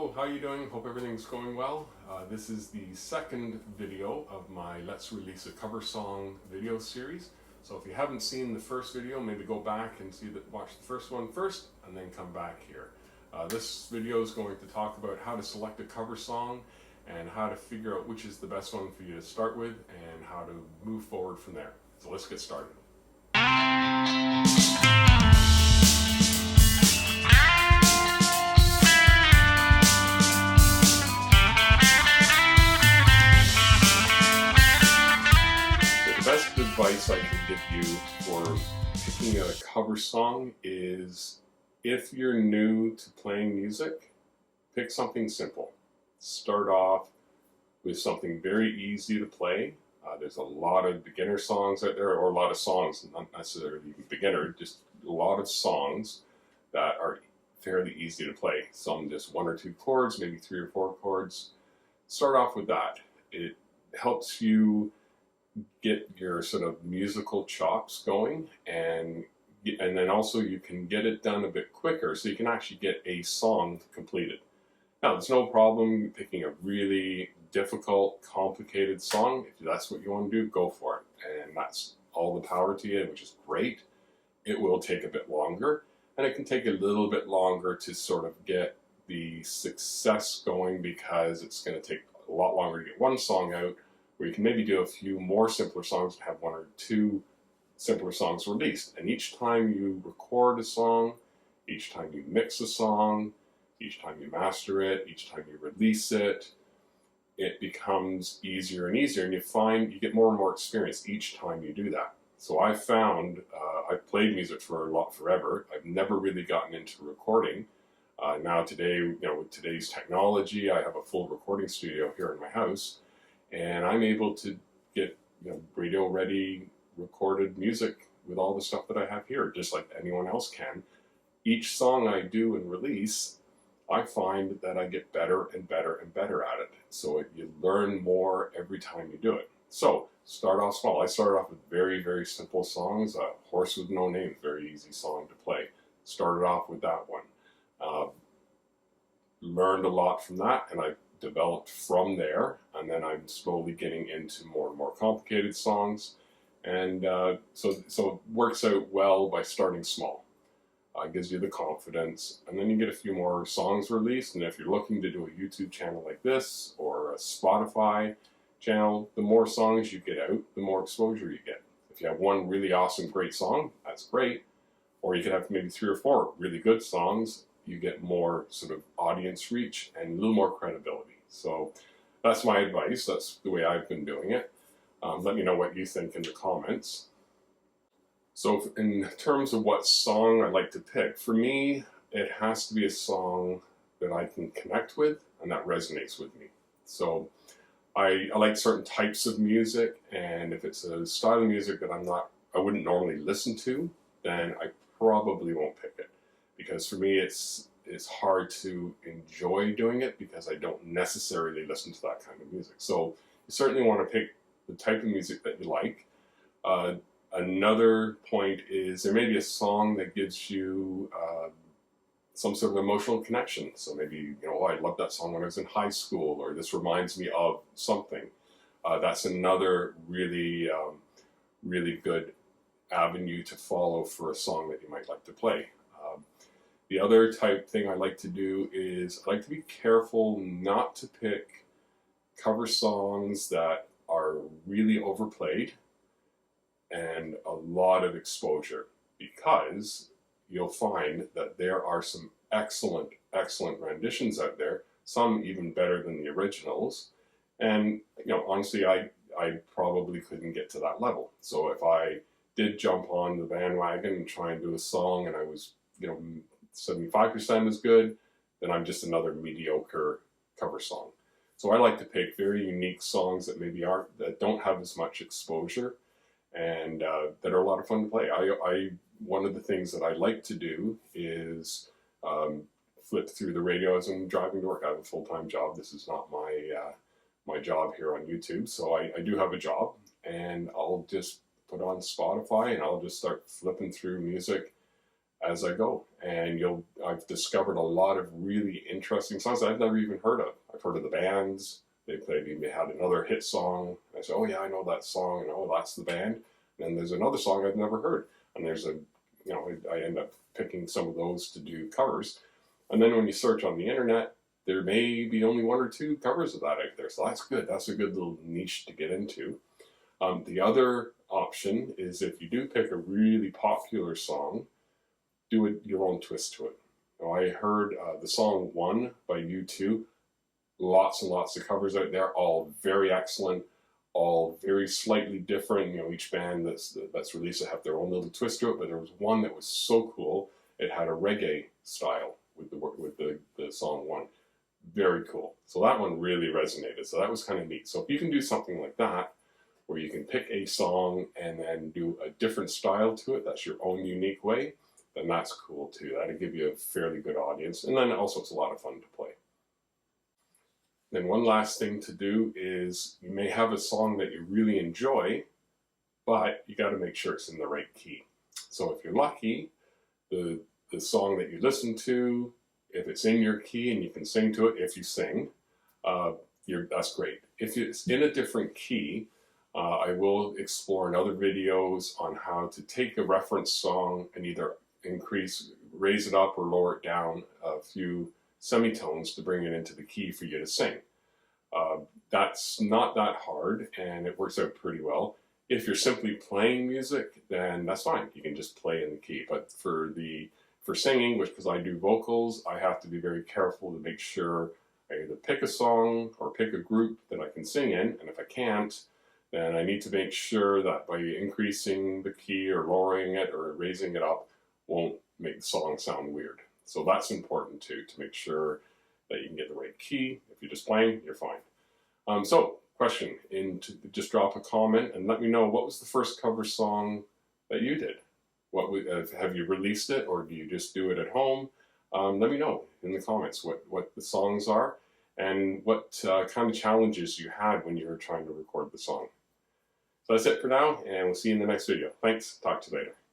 Hello, how are you doing? Hope everything's going well. This is the second video of my Let's Release a Cover Song video series. So if you haven't seen the first video, maybe go back and watch the first one first and then come back here. This video is going to talk about how to select a cover song and how to figure out which is the best one for you to start with and how to move forward from there. So let's get started. The best advice I can give you for picking a cover song is, if you're new to playing music, pick something simple. Start off with something very easy to play. There's a lot of beginner songs out there, or a lot of songs, not necessarily even beginner, just a lot of songs that are fairly easy to play. Some just one or two chords, maybe 3 or 4 chords. Start off with that. It helps you get your sort of musical chops going, and then also you can get it done a bit quicker, so you can actually get a song completed. Now, there's no problem picking a really difficult, complicated song. If that's what you want to do, go for it. And that's all the power to you, which is great. It will take a bit longer, and it can take a little bit longer to sort of get the success going, because it's going to take a lot longer to get one song out, where you can maybe do a few more simpler songs and have 1 or 2 simpler songs released. And each time you record a song, each time you mix a song, each time you master it, each time you release it, it becomes easier and easier, and you get more and more experience each time you do that. So I found, I've played music forever. I've never really gotten into recording. Now today, with today's technology, I have a full recording studio here in my house, and I'm able to get radio ready recorded music with all the stuff that I have here, just like anyone else can. Each song I do and release, I find that I get better and better and better at it. So you learn more every time you do it. So start off small. I started off with very, very simple songs. Horse with No Name, very easy song to play. Started off with that one. Learned a lot from that, and I developed from there, and then I'm slowly getting into more and more complicated songs, and so it works out well by starting small. Gives you the confidence, and then you get a few more songs released. And if you're looking to do a YouTube channel like this or a Spotify channel, the more songs you get out, the more exposure you get. If you have one really awesome, great song, that's great. Or you could have maybe 3 or 4 really good songs. You get more sort of audience reach and a little more credibility. So that's my advice. That's the way I've been doing it. Let me know what you think in the comments. So in terms of what song I like to pick, for me, it has to be a song that I can connect with and that resonates with me. So I like certain types of music, and if it's a style of music that I wouldn't normally listen to, then I probably won't pick it. Because for me, it's hard to enjoy doing it because I don't necessarily listen to that kind of music. So you certainly want to pick the type of music that you like. Another point is, there may be a song that gives you some sort of emotional connection. So maybe, I loved that song when I was in high school, or this reminds me of something. That's another really, really good avenue to follow for a song that you might like to play. The other type thing I like to do is I like to be careful not to pick cover songs that are really overplayed and a lot of exposure, because you'll find that there are some excellent, excellent renditions out there, some even better than the originals. And, honestly, I probably couldn't get to that level. So if I did jump on the bandwagon and try and do a song and I was, 75% as good, then I'm just another mediocre cover song. So I like to pick very unique songs that that don't have as much exposure, and that are a lot of fun to play. One of the things that I like to do is flip through the radio as I'm driving to work. I have a full-time job. This is not my job here on YouTube, so I do have a job, and I'll just put on Spotify and I'll just start flipping through music as I go. and I've discovered a lot of really interesting songs that I've never even heard of. I've heard of the bands. They had another hit song. I said, oh yeah, I know that song, and oh, that's the band. And then there's another song I've never heard, and I end up picking some of those to do covers. And then when you search on the internet, there may be only one or two covers of that out there, so that's good. That's a good little niche to get into. The other option is if you do pick a really popular song, do your own twist to it. Now, I heard the song One by U2. Lots and lots of covers out there, all very excellent, all very slightly different. Each band that's released will have their own little twist to it, but there was one that was so cool. It had a reggae style with the song One. Very cool. So that one really resonated. So that was kind of neat. So if you can do something like that, where you can pick a song and then do a different style to it, that's your own unique way, then that's cool too. That'll give you a fairly good audience. And then also it's a lot of fun to play. Then one last thing to do is you may have a song that you really enjoy, but you got to make sure it's in the right key. So if you're lucky, the song that you listen to, if it's in your key and you can sing to it, if you sing, that's great. If it's in a different key, I will explore in other videos on how to take a reference song and either raise it up or lower it down a few semitones to bring it into the key for you to sing. That's not that hard, and it works out pretty well. If you're simply playing music, then that's fine. You can just play in the key. But for singing, because I do vocals, I have to be very careful to make sure I either pick a song or pick a group that I can sing in, and if I can't, then I need to make sure that by increasing the key or lowering it or raising it up won't make the song sound weird. So that's important too, to make sure that you can get the right key. If you're just playing, you're fine. So, question, just drop a comment and let me know, what was the first cover song that you did? Have you released it, or do you just do it at home? Let me know in the comments what the songs are and what kind of challenges you had when you were trying to record the song. So that's it for now, and we'll see you in the next video. Thanks. Talk to you later.